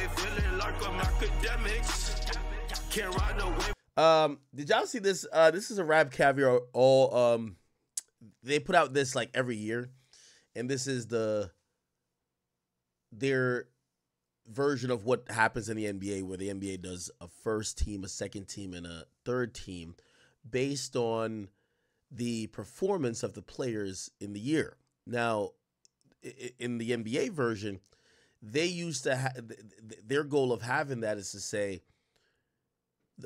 feeling like I'm Akademiks. Can't ride no wave. Did y'all see this? This is a Rap Caviar. They put out this like every year, and this is their version of what happens in the NBA, where the NBA does a first team, a second team, and a third team based on the performance of the players in the year. Now, in the NBA version, they used to their goal of having that is to say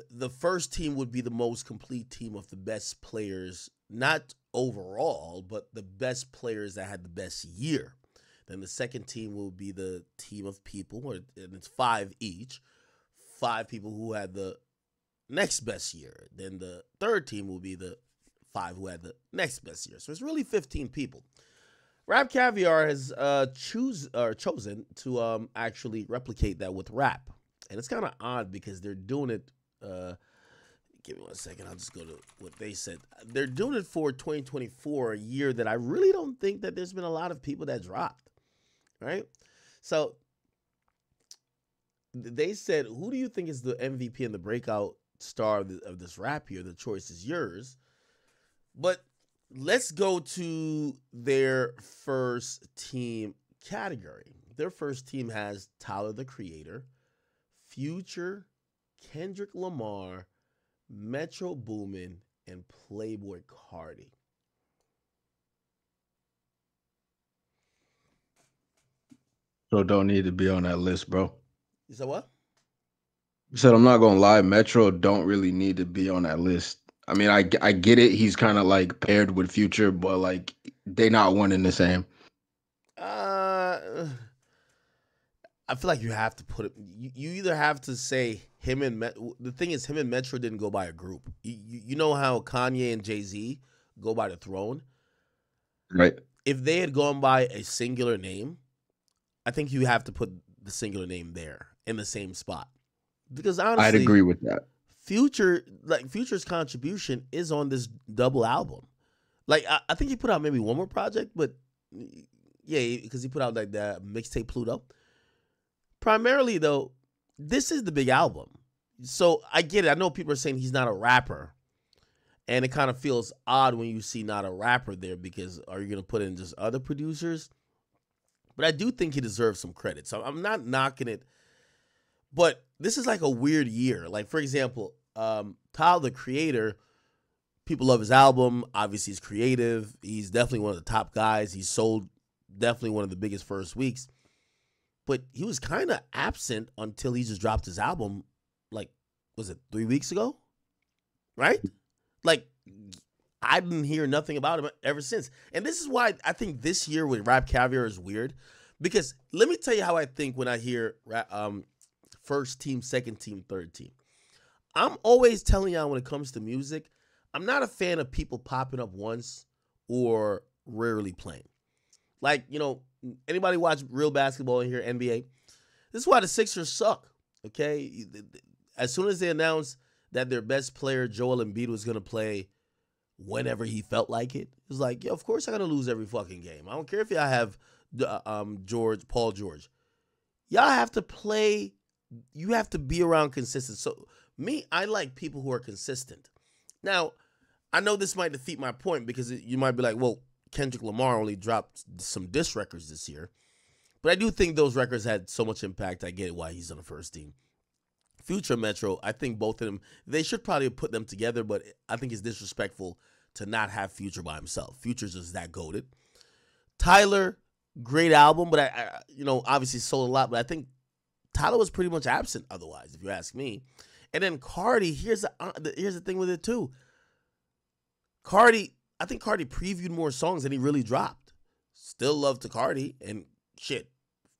the first team would be the most complete team of the best players, not overall, but the best players that had the best year. Then the second team will be the team of people, and it's 5 each. 5 people who had the next best year. Then the third team will be the 5 who had the next best year. So it's really 15 people. Rap Caviar has chosen to actually replicate that with rap. And it's kind of odd because they're doing it. Give me 1 second. I'll just go to what they said. They're doing it for 2024, a year that I really don't think that there's been a lot of people that dropped. Right? So they said, who do you think is the MVP and the breakout star of this rap year? The choice is yours. But let's go to their first team category. Their first team has Tyler, the Creator, Future, Kendrick Lamar, Metro Boomin, and Playboy Cardi. Metro don't need to be on that list, bro. You said what? You said, I'm not gonna lie, Metro don't really need to be on that list. I mean, I get it. He's kind of like paired with Future, but like they not one and the same. I feel like you have to put it. You either have to say him and the thing is, him and Metro didn't go by a group. You know how Kanye and Jay-Z go by the throne, right? If they had gone by a singular name, I think you have to put the singular name there in the same spot. Because honestly, I'd agree with that. Future's contribution is on this double album. Like I think he put out maybe one more project, but yeah, because he put out like that mixtape Pluto. Primarily though, this is the big album. So I get it. I know people are saying he's not a rapper. And it kind of feels odd when you see not a rapper there, because are you going to put in just other producers? But I do think he deserves some credit. So I'm not knocking it. But this is like a weird year. Like, for example, Tyler, the Creator, people love his album. Obviously, he's creative. He's definitely one of the top guys. He sold definitely one of the biggest first weeks. But he was kind of absent until he just dropped his album, like, was it 3 weeks ago? Right? Like, I didn't hear nothing about him ever since. And this is why I think this year with Rap Caviar is weird. Because let me tell you how I think when I hear first team, second team, third team. I'm always telling y'all when it comes to music, I'm not a fan of people popping up once or rarely playing. Like, you know, anybody watch real basketball in here, NBA? This is why the Sixers suck, okay? As soon as they announced that their best player, Joel Embiid, was going to play whenever he felt like it, it was like, yeah, of course I got to lose every fucking game. I don't care if y'all have Paul George. Y'all have to play. You have to be around consistent. So me, I like people who are consistent. Now, I know this might defeat my point because you might be like, well, Kendrick Lamar only dropped some diss records this year. But I do think those records had so much impact. I get it why he's on the first team. Future, Metro, I think both of them, they should probably put them together, but I think it's disrespectful to not have Future by himself. Future's just that goated. Tyler, great album, but I you know, obviously sold a lot, but I think Tyler was pretty much absent otherwise, if you ask me. And then Cardi, here's the thing with it too. Cardi, I think Cardi previewed more songs than he really dropped. Still love to Cardi, and shit,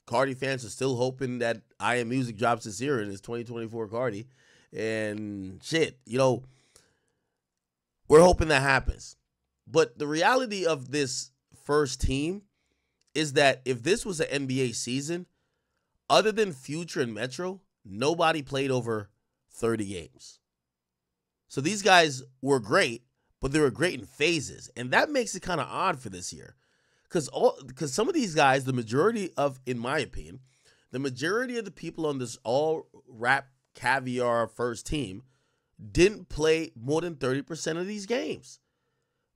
Cardi fans are still hoping that I Am Music drops this year and it's 2024 Cardi. And shit, you know, we're hoping that happens. But the reality of this first team is that if this was an NBA season, other than Future and Metro, nobody played over 30 games. So these guys were great, but they were great in phases. And that makes it kind of odd for this year. Because some of these guys, the majority of, in my opinion, The majority of the people on this all Rap Caviar first team didn't play more than 30% of these games.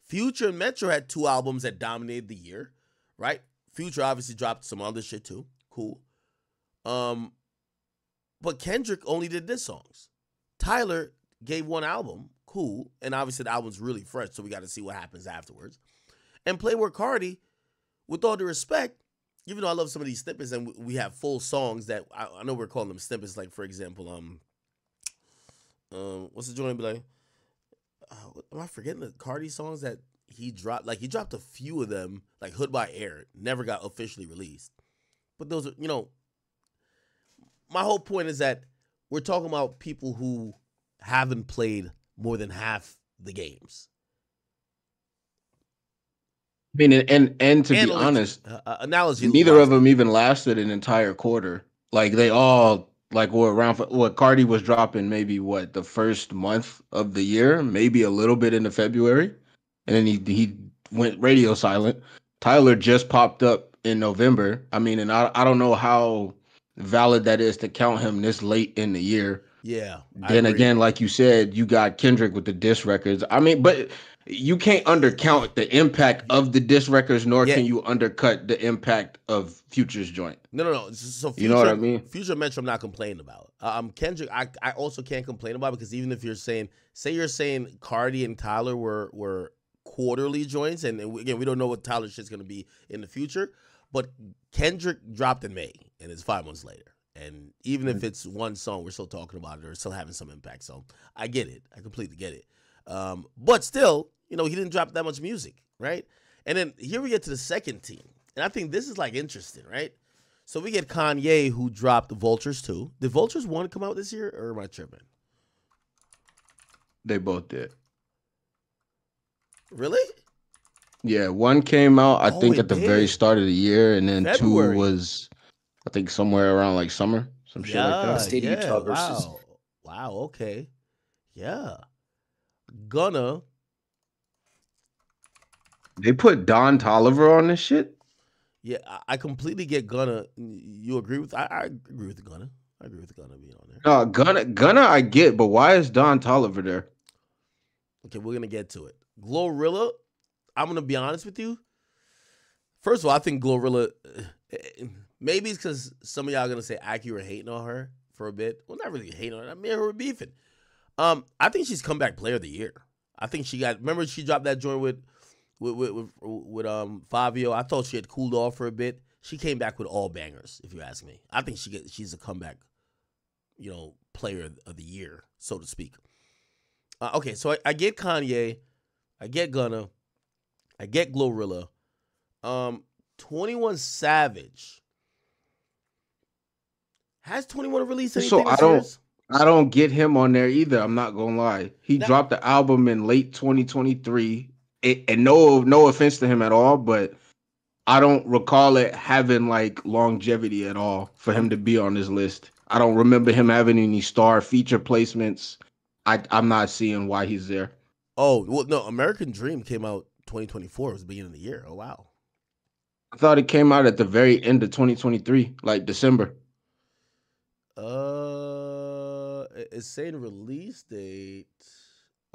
Future and Metro had 2 albums that dominated the year, right? Future obviously dropped some other shit too. Cool. But Kendrick only did diss songs. Tyler gave 1 album. Cool. And obviously the album's really fresh, so we got to see what happens afterwards. And Playboy Cardi, with all due respect, even though I love some of these snippets and we have full songs that I know we're calling them snippets, like for example, what's the joint be like? Am I forgetting the Cardi songs that he dropped? Like he dropped a few of them, like Hood by Air, never got officially released. But those are, my whole point is that we're talking about people who haven't played more than half the games. I mean, and to be honest, analogy. Neither of them even lasted an entire quarter. Like they all were around for what Cardi was dropping maybe the first month of the year, maybe a little bit into February, and then he went radio silent. Tyler just popped up in November. I mean, and I don't know how valid that is to count him this late in the year. Yeah. Then again, like you said, you got Kendrick with the diss records. I mean, but you can't undercount the impact of the diss records, nor can you undercut the impact of Future's joint. No. So Future, you know what I mean? Future Metro, I'm not complaining about. Kendrick, I also can't complain about because even if you're saying, you're saying Cardi and Tyler were quarterly joints, and again, we don't know what Tyler's shit's gonna be in the future, but Kendrick dropped in May, and it's 5 months later. And even if it's 1 song, we're still talking about it or still having some impact. So I get it. I completely get it. But still, he didn't drop that much music, right? And then here we get to the second team. And I think this is interesting, right? So we get Kanye, who dropped Vultures 2. Did Vultures 1 come out this year, or am I tripping? They both did. Really? Yeah, 1 came out, I think, at the very start of the year, and then February. 2 was, I think, somewhere around summer, some shit like that. State of Utah versus. Wow, okay. Yeah. Gunna. They put Don Toliver on this shit? Yeah, I completely get Gunna. You agree with? I agree with Gunna. I agree with Gunna being on there. No, Gunna I get, but why is Don Toliver there? Okay, we're gonna get to it. Glorilla, I'm gonna be honest with you. First of all, I think Glorilla, maybe it's because some of y'all are gonna say Aki were hating on her for a bit. Well, not really hating on her. I mean, her beefing. I think she's comeback player of the year. I think remember she dropped that joint with Fabio. I thought she had cooled off for a bit. She came back with all bangers, if you ask me. I think she's a comeback, player of the year, so to speak. Okay, so I get Kanye, I get Gunna, I get Glorilla. 21 Savage. Has 21 released anything this year? I don't get him on there either. I'm not gonna lie. He dropped the album in late 2023, and no offense to him at all, but I don't recall it having longevity at all for him to be on this list. I don't remember him having any star feature placements. I'm not seeing why he's there. Oh well, no. American Dream came out 2024. It was the beginning of the year. Oh wow. I thought it came out at the very end of 2023, like December. It's saying release date.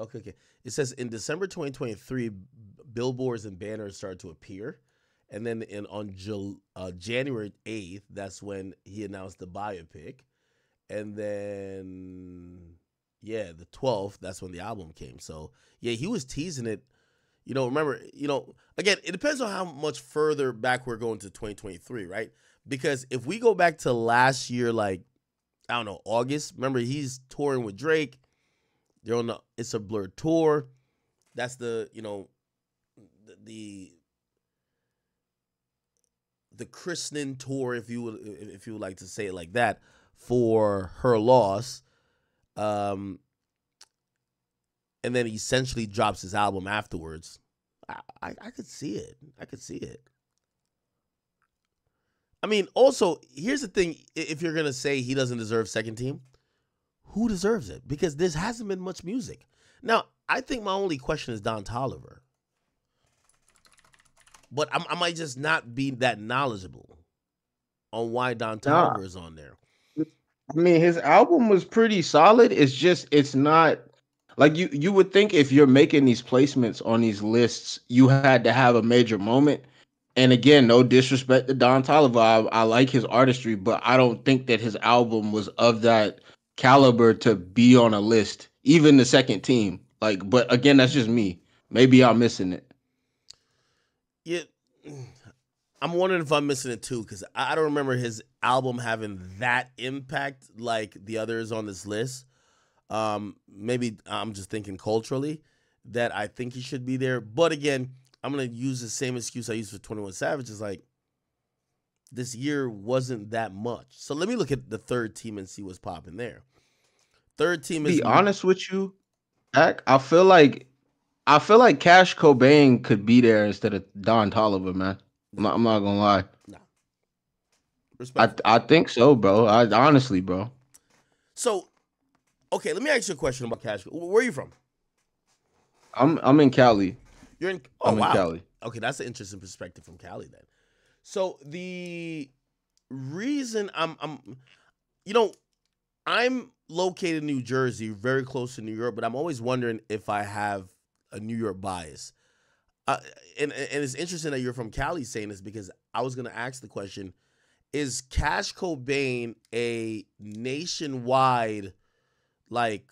Okay. It says in December 2023, billboards and banners started to appear, and then on January 8th, that's when he announced the biopic, and then the 12th, that's when the album came. So yeah, he was teasing it. Remember, again, it depends on how much further back we're going to 2023, right? Because if we go back to last year, I don't know, August. Remember, he's touring with Drake. They're on the It's a Blur tour. That's the christening tour, if you would like to say it like that, for Her Loss. And then he essentially drops his album afterwards. I could see it. I mean, also, here's the thing. If you're going to say he doesn't deserve second team, who deserves it? Because there hasn't been much music. Now, I think my only question is Don Toliver. But I might just not be that knowledgeable. on why Don Nah, Toliver is on there. I mean, his album was pretty solid. It's just it's not like you would think if you're making these placements on these lists, you had to have a major moment. And again, no disrespect to Don Toliver. I like his artistry, but I don't think that his album was of that caliber to be on a list, even the second team. Like, but again, that's just me. Maybe I'm missing it. Yeah, I'm wondering if I'm missing it too, because I don't remember his album having that impact like the others on this list. Maybe I'm just thinking culturally that I think he should be there. But again, I'm gonna use the same excuse I used for 21 Savage. Is like this year wasn't that much. So let me look at the third team and see what's popping there. Third team is Be honest with you, Ak, I feel like Cash Cobain could be there instead of Don Toliver, man. I'm not gonna lie. nah, respectful. I think so, bro. I honestly, bro. So okay, let me ask you a question about Cash. Where are you from? I'm in Cali. You're in. Oh I'm in wow. Cali. Okay, that's an interesting perspective from Cali then. So the reason you know, I'm located in New Jersey, very close to New York, but I'm always wondering if I have a New York bias. And it's interesting that you're from Cali saying this because I was gonna ask the question: is Cash Cobain a nationwide like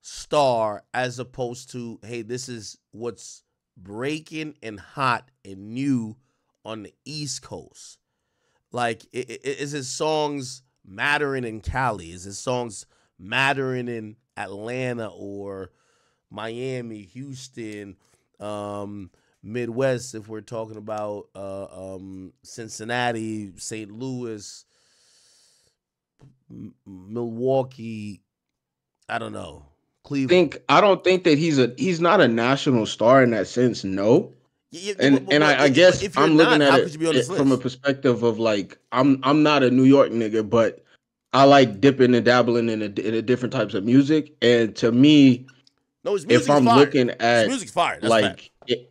star as opposed to hey, this is what's breaking and hot and new on the East Coast? Like, is his songs mattering in Cali? Is his songs mattering in Atlanta or Miami, Houston, Midwest? If we're talking about Cincinnati, St. Louis, Milwaukee, I don't know, Cleveland. I don't think that he's not a national star in that sense. No. And I guess if you're I'm not, looking at how could you be on this from a list? perspective of like I'm not a New York nigga, but I like dipping and dabbling in a different types of music. And to me, No, his if music's I'm fire. looking His at music's fire. That's a fact. like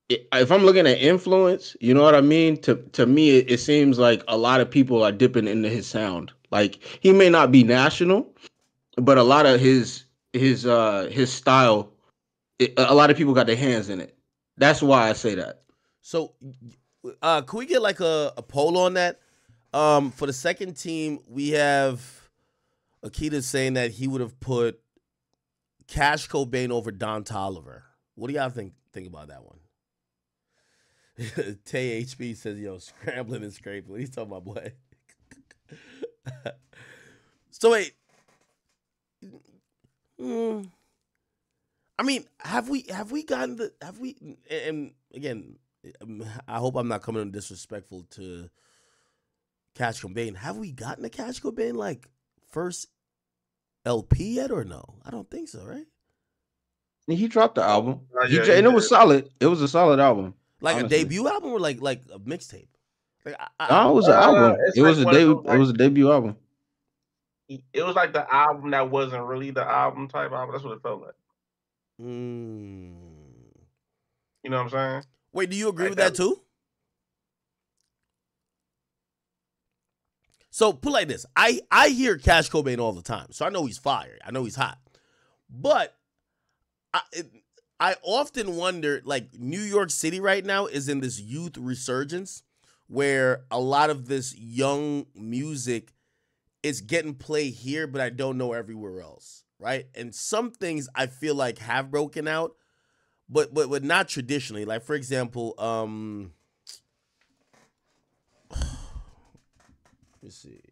if I'm looking at influence, you know what I mean? To me, it seems like a lot of people are dipping into his sound. Like he may not be national, but a lot of his style, a lot of people got their hands in it. That's why I say that. So, can we get like a poll on that? For the second team, we have Akita saying that he would have put Cash Cobain over Don Toliver. What do y'all think about that one? Tay HB says, "Yo, scrambling and scraping." What he's talking about, boy? So wait, I mean, have we gotten the have we? And again, I hope I'm not coming in disrespectful to Cash Cobain. Have we gotten a Cash Cobain like first LP yet or no? I don't think so, right? He dropped the album. Yeah, And it was solid. It was a solid album. Like honestly. a debut album or like a mixtape? Like No, it was an album. It's It was like a one of those, it was a debut album. It was like the album that wasn't really the album type album. That's what it felt like. Mm. You know what I'm saying? Wait, do you agree Like with that too? So put it like this: I hear Cash Cobain all the time, so I know he's fire. I know he's hot, but I often wonder, like New York City right now is in this youth resurgence where a lot of this young music is getting played here, but I don't know everywhere else, right? And some things I feel like have broken out, but not traditionally. Like for example, let me see.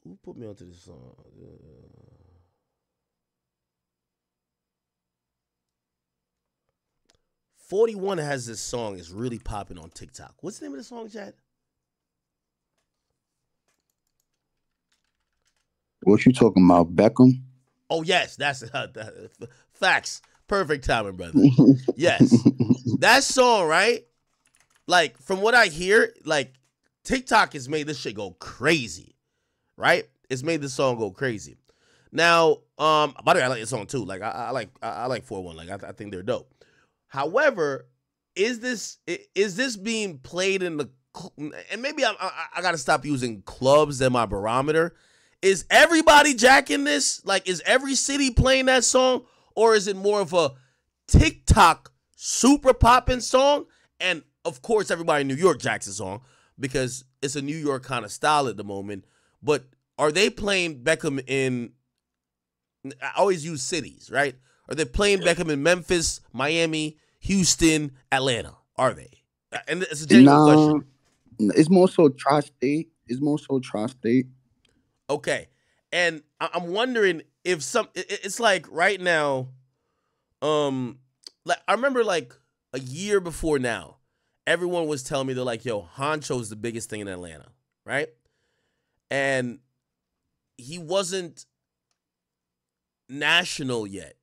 Who put me onto this song? 41 has this song. It's really popping on TikTok. What's the name of the song, Chad? What you talking about, Beckham? Oh, yes. That's facts. Perfect timing, brother. Yes. That song, right? Like, from what I hear, like, TikTok has made this shit go crazy, right? It's made this song go crazy. Now, by the way, I like this song too. Like I like 4-1. Like I think they're dope. However, is this being played in the, and maybe I got to stop using clubs as my barometer. Is everybody jacking this? Like, is every city playing that song, or is it more of a TikTok super popping song? And of course, everybody in New York jacks the song because it's a New York kind of style at the moment. But are they playing Beckham in? I always use cities, right? Are they playing Beckham in Memphis, Miami, Houston, Atlanta? Are they? And it's a genuine question. It's more so tri-state. It's more so tri-state. Okay, and I'm wondering if it's like right now, like I remember like a year before now, everyone was telling me they're like, yo, Honcho's the biggest thing in Atlanta, right? And he wasn't national yet.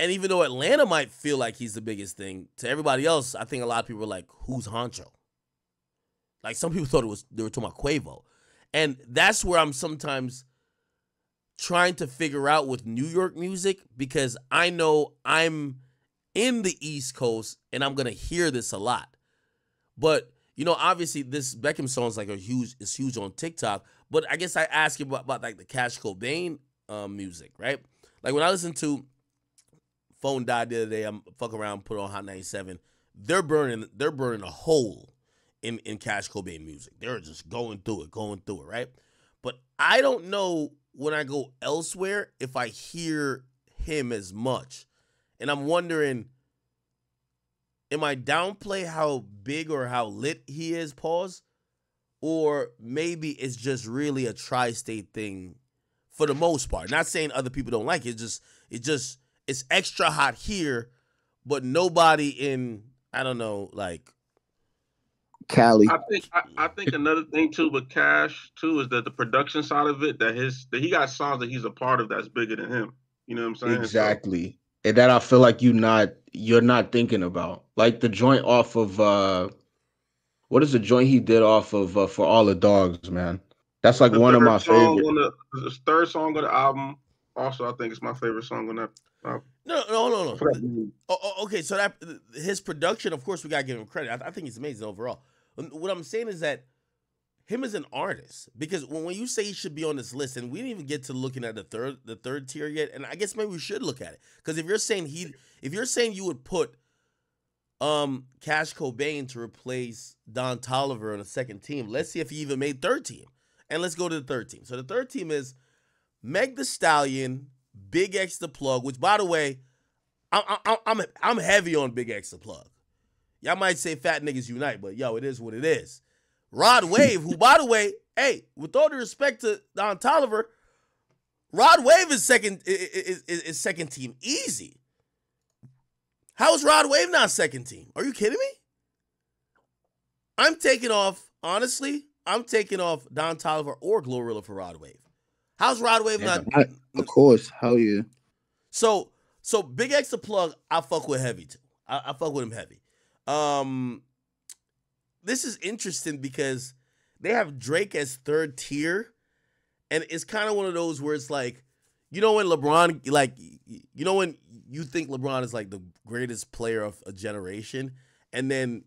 And even though Atlanta might feel like he's the biggest thing, to everybody else, I think a lot of people were like, who's Honcho? Like some people thought they were talking about Quavo. And that's where I'm sometimes trying to figure out with New York music, because I know I'm in the East Coast and I'm gonna hear this a lot. But you know, obviously this Beckham song is like it's huge on TikTok. But I guess I ask you about like the Cash Cobain music, right? Like when I listen to Phone Died the other day, I'm fucking around, put on Hot 97. They're burning a hole in Cash Cobain music. They're just going through it, right? But I don't know when I go elsewhere if I hear him as much. And I'm wondering, am I downplay how big or how lit he is, pause? Or maybe it's just really a tri-state thing for the most part. Not saying other people don't like it. It's extra hot here, but nobody in, I don't know, like Cali. I think another thing too with Cash too is that the production side of it, that he got songs that he's a part of that's bigger than him. You know what I'm saying? Exactly. So, and that I feel like you're not thinking about. Like the joint off of what is the joint he did off of For All the Dogs, man? That's like one of my favorite. The third song on the album. Also, I think it's my favorite song on that album. No. Okay, so that his production, of course, we gotta give him credit. I think he's amazing overall. What I'm saying is that him as an artist, because when you say he should be on this list, and we didn't even get to looking at the third tier yet, and I guess maybe we should look at it, because if you're saying you would put Cash Cobain to replace Don Toliver on the second team, let's see if he even made third team, and let's go to the third team. So the third team is Meg Thee Stallion, Big X the Plug, which by the way, I'm heavy on Big X the Plug. Y'all might say fat niggas unite, but yo, it is what it is. Rod Wave, who by the way, hey, with all due respect to Don Toliver, Rod Wave is second team easy. How is Rod Wave not second team? Are you kidding me? I'm taking off Don Toliver or Glorilla for Rod Wave. How's Rod Wave not? Of course, hell yeah. So Big X the Plug, I fuck with heavy too. I fuck with him heavy. This is interesting because they have Drake as third tier, and it's kind of one of those where it's like, you know when LeBron, like, you know when you think LeBron is like the greatest player of a generation, and then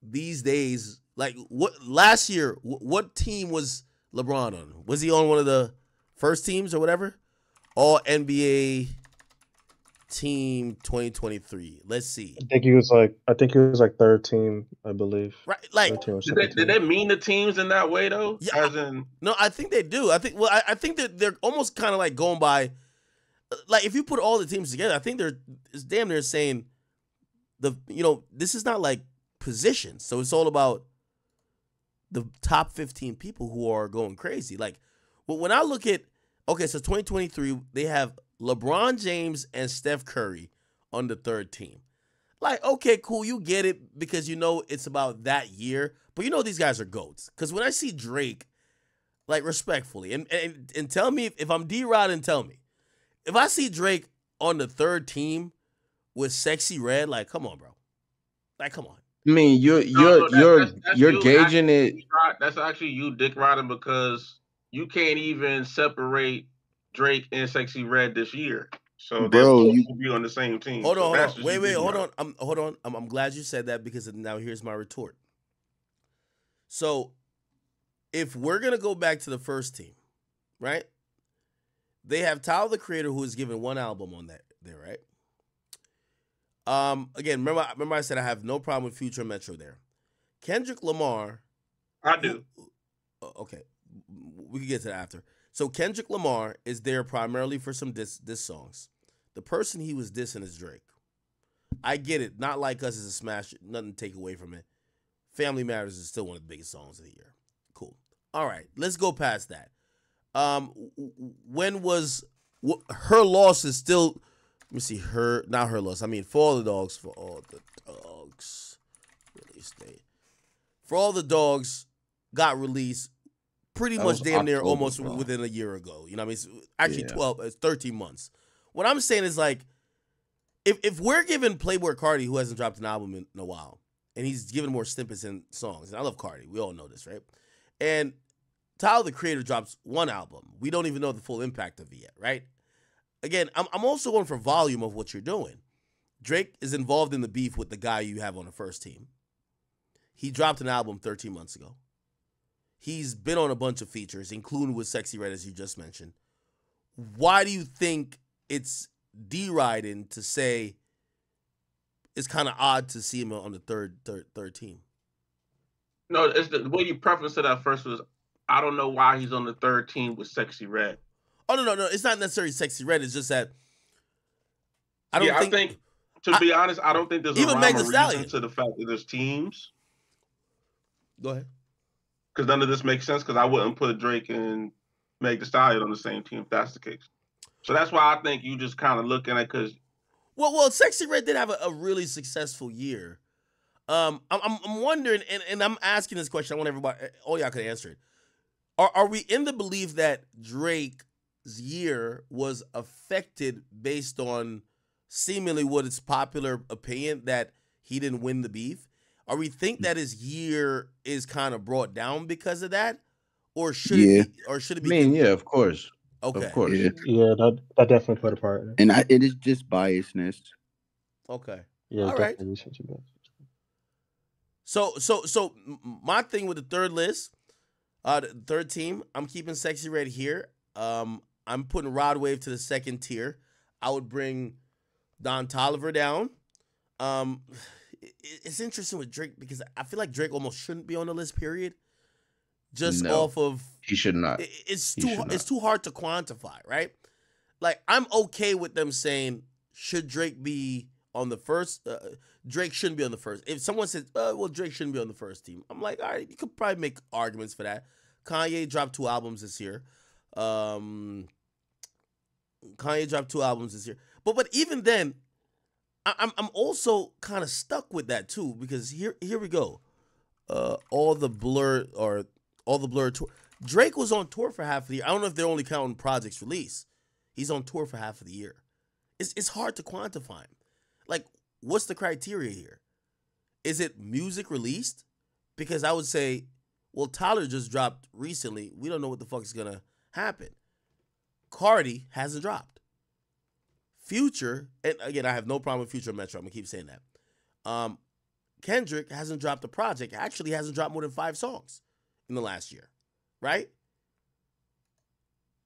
these days, like last year, what team was LeBron on? Was he on one of the first teams or whatever? All NBA team 2023. Let's see. I think he was like third team, I believe. Right, like did they mean the teams in that way though? Yeah, no, I think they do. I think that they're almost kind of like going by, like if you put all the teams together, I think it's damn near saying this is not like positions, so it's all about the top 15 people who are going crazy. Like, when I look at, okay, so 2023 they have LeBron James and Steph Curry on the third team. Like, okay, cool, you get it because you know it's about that year, but you know these guys are GOATs. Because when I see Drake, like respectfully, and tell me if I'm D-Rod, and tell me, if I see Drake on the third team with Sexy Red, like, come on, bro. Like, come on. I mean, you're gauging it. That's actually you dick riding because you can't even separate Drake and Sexy Red this year. So they're Bro, both you will be on the same team. Hold So on, that's hold on. just Wait, you wait, thinking hold about on. Hold on. I'm glad you said that because now here's my retort. So, if we're gonna go back to the first team, right? They have Tyler the Creator, who is given one album on that there, right? Again, remember I said I have no problem with Future Metro there. Kendrick Lamar. it. I do. Okay, we can get to that after. So Kendrick Lamar is there primarily for some diss songs. The person he was dissing is Drake. I get it. Not Like Us is a smash. Nothing to take away from it. Family Matters is still one of the biggest songs of the year. Cool. All right, let's go past that. When was her loss is still? Let me see. Not her loss. I mean, For All the Dogs. For All the Dogs. Release date. For All the Dogs got released pretty That much was damn near October, almost bro. within a year ago. You know what I mean? Actually, Yeah. it's 13 months. What I'm saying is like, if we're giving Playboi Carti, who hasn't dropped an album in a while, and he's given more snippets in songs, and I love Carti, we all know this, right? And Tyler the Creator drops one album. We don't even know the full impact of it yet, right? Again, I'm also going for volume of what you're doing. Drake is involved in the beef with the guy you have on the first team. He dropped an album 13 months ago. He's been on a bunch of features, including with Sexy Red, as you just mentioned. Why do you think it's deriding to say it's kind of odd to see him on the third team? No, it's the way you preface to that first was I don't know why he's on the third team with Sexy Red. Oh no, it's not necessarily Sexy Red. It's just that I don't I think to be honest, I don't think there's a even rhyme Meg or Thee Stallion. reason to the fact that there's teams. Go ahead. Because none of this makes sense. Because I wouldn't put Drake and Meg Thee Stallion on the same team if that's the case. So that's why I think you just kind of looking at because Well, Sexy Red did have a really successful year. I'm wondering, and I'm asking this question. I want everybody, all y'all could answer it. Are we in the belief that Drake's year was affected based on seemingly what is popular opinion that he didn't win the beef? Are we think that his year is kind of brought down because of that, or should it be? Or should it I be? mean, yeah, of course. Okay. Of course. Yeah. Yeah, that definitely played a part in it. And it is just biasness. Okay. Yeah, All right. definitely research about it. So my thing with the third list, the third team, I'm keeping Sexy Red here. I'm putting Rod Wave to the second tier. I would bring Don Toliver down. It's interesting with Drake because I feel like Drake almost shouldn't be on the list. Period. Just No. off of He should not. it's He too should not. it's too hard to quantify, right? Like I'm okay with them saying should Drake be on the first? Drake shouldn't be on the first. If someone says, well, Drake shouldn't be on the first team, I'm like, all right, you could probably make arguments for that. Kanye dropped 2 albums this year. Kanye dropped 2 albums this year. But even then, I'm also kind of stuck with that too because here we go. All the Blur tour. Drake was on tour for half of the year. I don't know if they're only counting projects release. He's on tour for half of the year. It's hard to quantify him. Like, what's the criteria here? Is it music released? Because I would say, well, Tyler just dropped recently. We don't know what the fuck is gonna happen. Cardi hasn't dropped. Future, and again, I have no problem with Future Metro. I'm gonna keep saying that. Kendrick hasn't dropped a project. Actually, hasn't dropped more than 5 songs in the last year, right?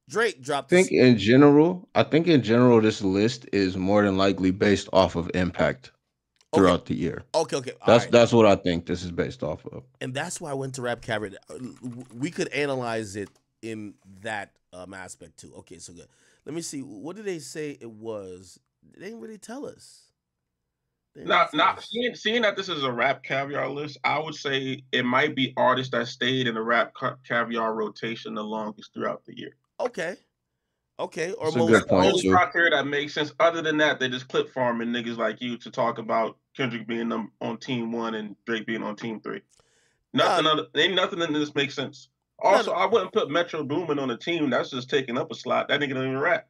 Drake dropped. I think in general, this list is more than likely based off of impact throughout the year. Okay. That's what I think this is based off of. And that's why I went to Rap Caviar. We could analyze it in that aspect too. Okay, so good. Let me see. What did they say it was? They didn't really tell us. not seeing that this is a Rap Caviar list, I would say it might be artists that stayed in the Rap Caviar rotation the longest throughout the year. Okay. Or That's a most. good point, Only too. criteria that makes sense. Other than that, they just clip farming niggas like you to talk about Kendrick being on team 1 and Drake being on team 3. Ain't nothing in this makes sense. Also, I wouldn't put Metro Boomin on a team that's just taking up a slot. That nigga don't even rap.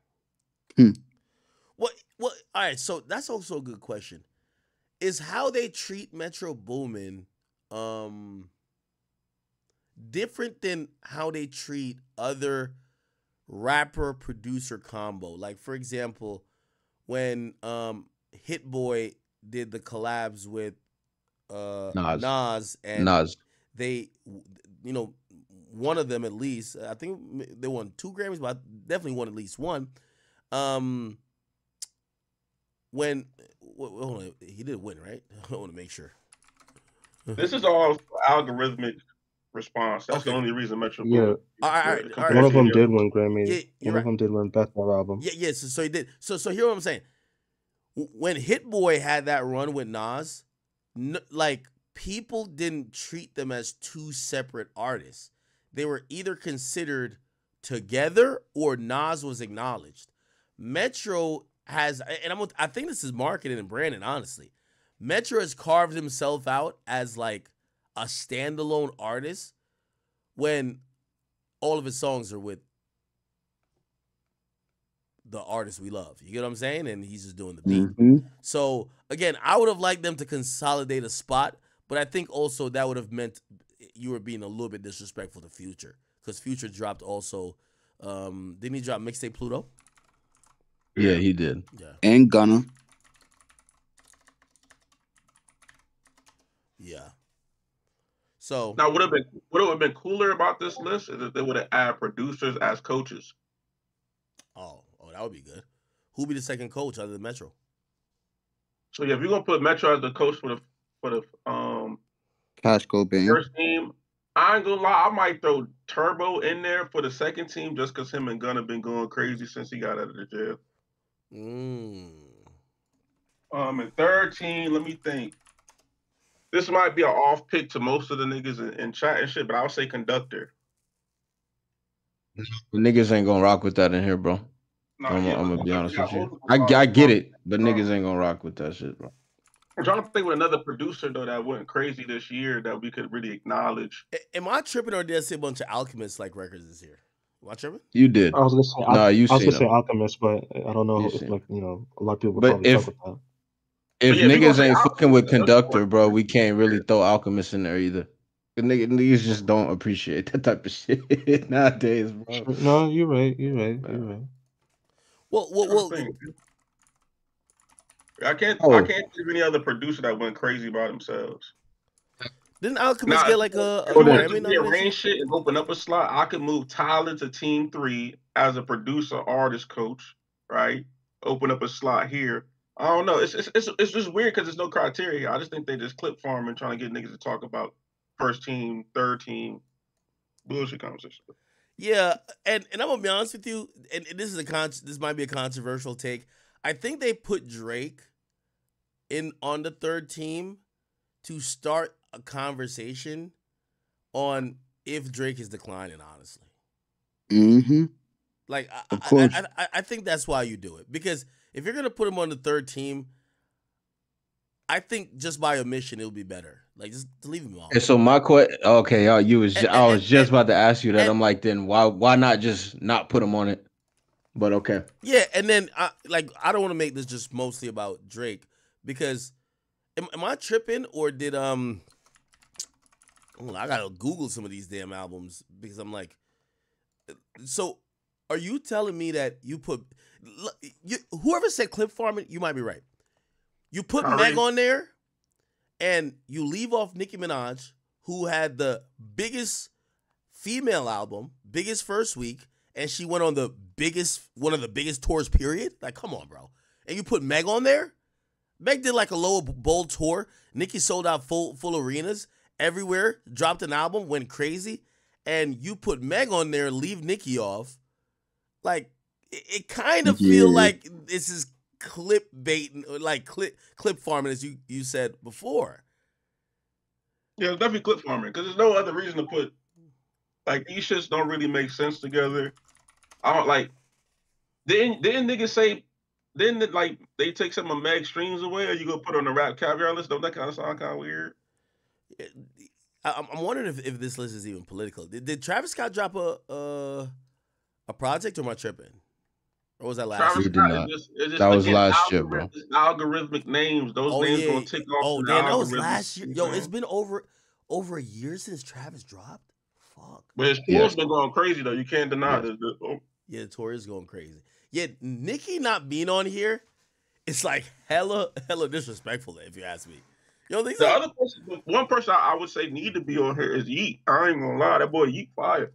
Well, all right. So that's also a good question. Is how they treat Metro Boomin different than how they treat other rapper producer combo. Like for example, when Hit Boy did the collabs with Nas and Nas. they, you know, one of them at least. I think they won 2 Grammys, but definitely won at least one. When hold on, he did win, right? I want to make sure. This is all algorithmic response. That's the Okay. only reason Metro. Yeah. All right. One of them did win Grammy. Yeah, you're One of right. them did win Best Rap Album. Yeah. So he did. So here's what I'm saying. When Hit Boy had that run with Nas, like people didn't treat them as 2 separate artists. They were either considered together or Nas was acknowledged. Metro has, and I think this is marketing and branding, honestly. Metro has carved himself out as like a standalone artist when all of his songs are with the artists we love. You get what I'm saying? And he's just doing the beat. Mhm. So again, I would have liked them to consolidate a spot, but I think also that would have meant you were being a little bit disrespectful to Future, because Future dropped also. Didn't he drop mixtape Pluto? Yeah, he did. Yeah. And Gunna. Yeah. So Now, would it have been cooler about this list is if they would have added producers as coaches. oh, that would be good. Who'd be the second coach other than Metro? So yeah, if you're gonna put Metro as the coach for the Cash Go Bang. first team, I ain't gonna lie, I might throw Turbo in there for the second team just because him and Gunn have been going crazy since he got out of the jail. And third team, let me think. This might be an off pick to most of the niggas in chat and shit, but I'll say Conductor. The niggas ain't gonna rock with that in here, bro. Nah, I'm yeah, gonna but be honest got with you. multiple I guys. get it, but niggas ain't gonna rock with that shit, bro. I'm trying to think of another producer though that went crazy this year that we could really acknowledge. Am I tripping, or did I see a bunch of Alchemist like records this year? Am I tripping? You did. I was gonna say, Nah, you I was seen gonna say him. Alchemist, but I don't know You if seen like a lot of people But probably if- fuck with that. If But yeah, if you niggas gonna say ain't fucking with Alchemist, that's Conductor, what- bro, we can't really throw Alchemist in there either. The niggas just don't appreciate that type of shit nowadays, bro. No, you're right. You're right. Well. I can't Oh. think of any other producer that went crazy by themselves. Didn't Alchemist Nah, get like a If you want Grammy to nomination? rearrange shit and open up a slot, I could move Tyler to Team 3 as a producer, artist, coach, right? Open up a slot here. I don't know. It's just weird because there's no criteria. I just think they just clip farming, trying to get niggas to talk about first team, third team, bullshit conversation. Yeah, and I'm gonna be honest with you, and this is this might be a controversial take. I think they put Drake on the third team to start a conversation on if Drake is declining, honestly. Mm-hmm. Like, Of course. I think that's why you do it, because if you're gonna put him on the third team, I think just by omission it would be better. Like, just to leave him off. And so my question, okay, I was just about to ask you that. and- I'm like, then why not just not put him on it? But okay. Yeah, and then I don't want to make this just mostly about Drake, because am I tripping, or did I gotta Google some of these damn albums, because I'm like, so are you telling me that you put whoever said clip farming, you might be right. You put Meg on there, and you leave off Nicki Minaj, who had the biggest female album, biggest first week, and she went on one of the biggest tours, period. Like, come on, bro. And you put Meg on there? Meg did like a lower bowl tour. Nicki sold out full arenas everywhere, dropped an album, went crazy. And you put Meg on there, leave Nicki off. Like, it kind of feel like this is clip baiting, like clip farming, as you said before. Yeah, it's definitely clip farming because there's no other reason to put, like, these shits don't really make sense together. I don't like. Didn't niggas say? Didn't like they take some of Meg's streams away? Or you gonna put her on the Rap Caviar list? Don't that kind of sound kind of weird? I'm wondering if this list is even political. Did Travis Scott drop a project, or am I tripping? Or was that last Travis year? Scott Scott, it's just, That was again, last year, bro. It's algorithmic names. Those names gonna tick off. Oh, the damn, that was algorithm. last year. Yo, it's been over a year since Travis dropped. Fuck. But his tour's been going crazy though. You can't deny Yeah. that. Yeah, the tour is going crazy. Yeah, Nicki not being on here, it's like hella disrespectful if you ask me. You don't think The so? other person, the one person I would say need to be on here is Yeet. I ain't gonna lie, that boy Yeet fire.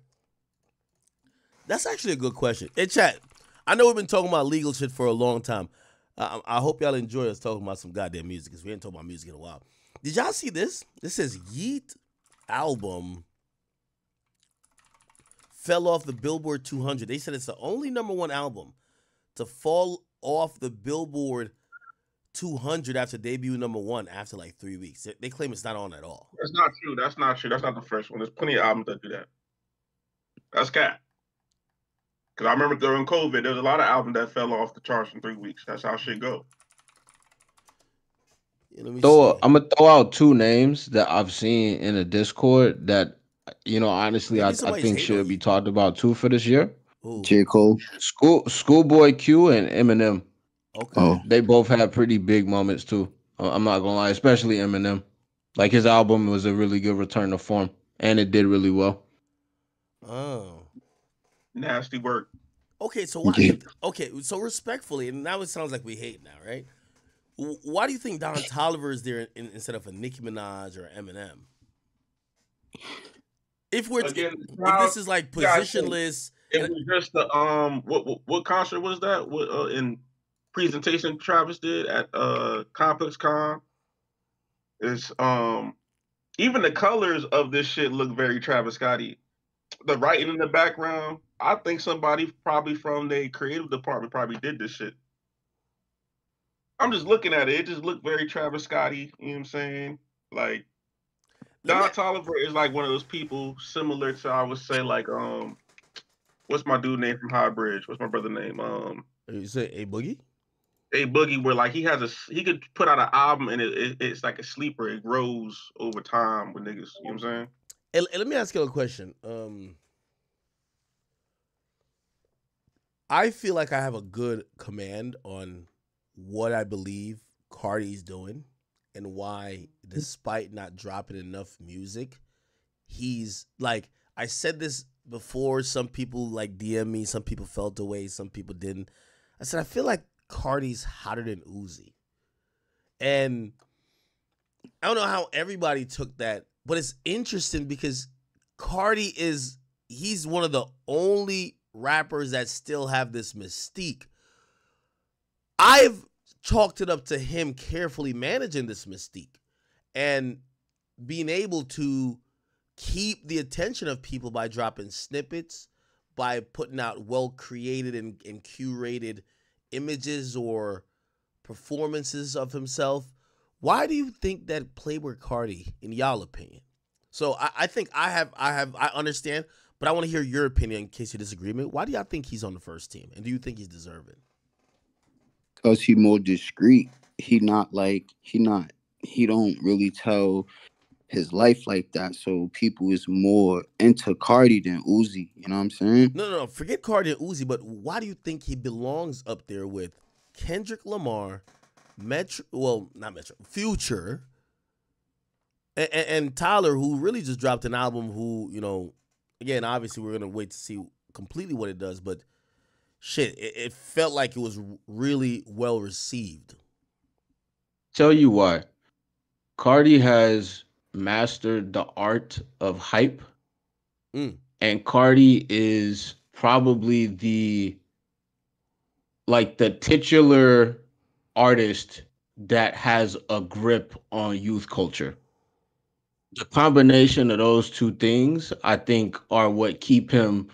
That's actually a good question. Hey, chat. I know we've been talking about legal shit for a long time. I hope y'all enjoy us talking about some goddamn music because we ain't talking about music in a while. Did y'all see this? This says Yeet album fell off the Billboard 200. They said it's the only #1 album to fall off the Billboard 200 after debut #1 after like 3 weeks. They claim it's not on at all. That's not true. That's not true. That's not the first one. There's plenty of albums that do that. That's cap. Because I remember during COVID, there was a lot of albums that fell off the charts in 3 weeks. That's how shit go. Yeah, let me So see. I'm gonna throw out 2 names that I've seen in the Discord that honestly Maybe I somebody's think hating on should be you. talked about too for this year. Ooh, J. Cole. Schoolboy Q and Eminem. okay. Oh, They both had pretty big moments too. I'm not gonna lie, especially Eminem. Like his album was a really good return to form, and it did really well. Oh. Nasty work. Okay, so why? yeah. Okay, so respectfully, and now it sounds like we hate now, right? Why do you think Don Toliver is there instead of a Nicki Minaj or Eminem? If we're Again, if this is like yeah, I think positionless, it was just the what concert was that? What in presentation Travis did at Complex Con is even the colors of this shit look very Travis Scotty. The writing in the background, I think somebody probably from the creative department probably did this shit. I'm just looking at it. It just looked very Travis Scotty. You know what I'm saying? Like let me Don Toliver is like one of those people similar to I would say like what's my dude name from High Bridge? What's my brother name? you say a boogie. A Boogie where like he could put out an album and it's like a sleeper. It grows over time with niggas. You know what I'm saying? And let me ask you a question. I feel like I have a good command on what I believe Cardi's doing and why, despite not dropping enough music, he's like, I said this before. Some people like DM me, some people felt away, some people didn't. I said, I feel like Cardi's hotter than Uzi. And I don't know how everybody took that, but it's interesting because Cardi he's one of the only rappers that still have this mystique. I've chalked it up to him carefully managing this mystique and being able to keep the attention of people by dropping snippets, by putting out well-created and curated images or performances of himself. Why do you think that Playboy Cardi, in y'all opinion? So I think I understand, but I want to hear your opinion in case you disagree with me. Why do y'all think he's on the first team? And do you think he's deserving? Because he more discreet. He don't really tell his life like that. So people is more into Cardi than Uzi. You know what I'm saying? No. Forget Cardi and Uzi, but why do you think he belongs up there with Kendrick Lamar, Future, and Tyler, who really just dropped an album who, again, obviously we're going to wait to see completely what it does, but shit, it felt like it was really well received. Tell you why. Cardi has mastered the art of hype, and Cardi is probably the titular artist that has a grip on youth culture. The combination of those 2 things, I think, are what keep him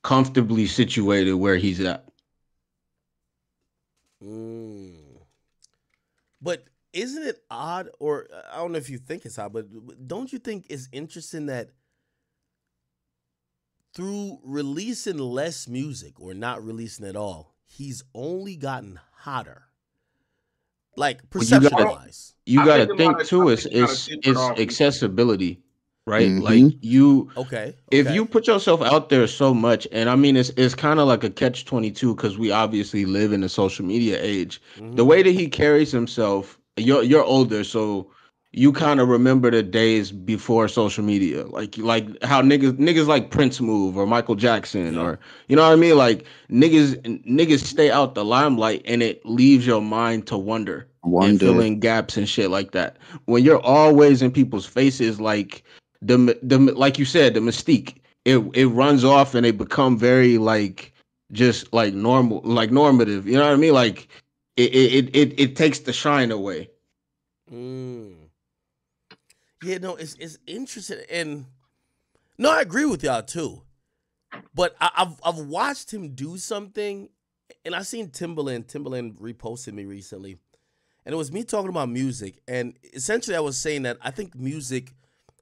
comfortably situated where he's at. But isn't it odd, or I don't know if you think it's odd, but don't you think it's interesting that through releasing less music or not releasing at all, he's only gotten hotter? Like perception-wise. You I gotta think think too. It's accessibility, right? Like if you put yourself out there so much, and I mean it's kind of like a catch-22 because we obviously live in a social media age. The way that he carries himself, you're older, so you kind of remember the days before social media, like how niggas like Prince move or Michael Jackson or you know what I mean. Like niggas stay out the limelight, and it leaves your mind to wonder and fill in gaps and shit like that. When you're always in people's faces, like the like you said, the mystique, it runs off and they become very like just like normal, like normative. You know what I mean? Like it takes the shine away. Yeah, no, it's interesting, and no, I agree with y'all too. But I've watched him do something, and I seen Timbaland reposted me recently, and it was me talking about music, and essentially I was saying that I think music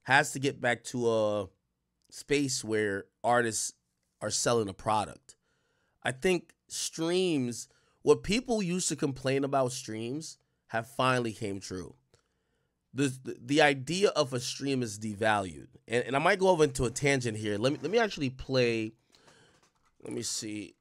has to get back to a space where artists are selling a product. I think streams, what people used to complain about streams, have finally came true. The idea of a stream is devalued, and I might go over into a tangent here. Let me actually play. Let me see.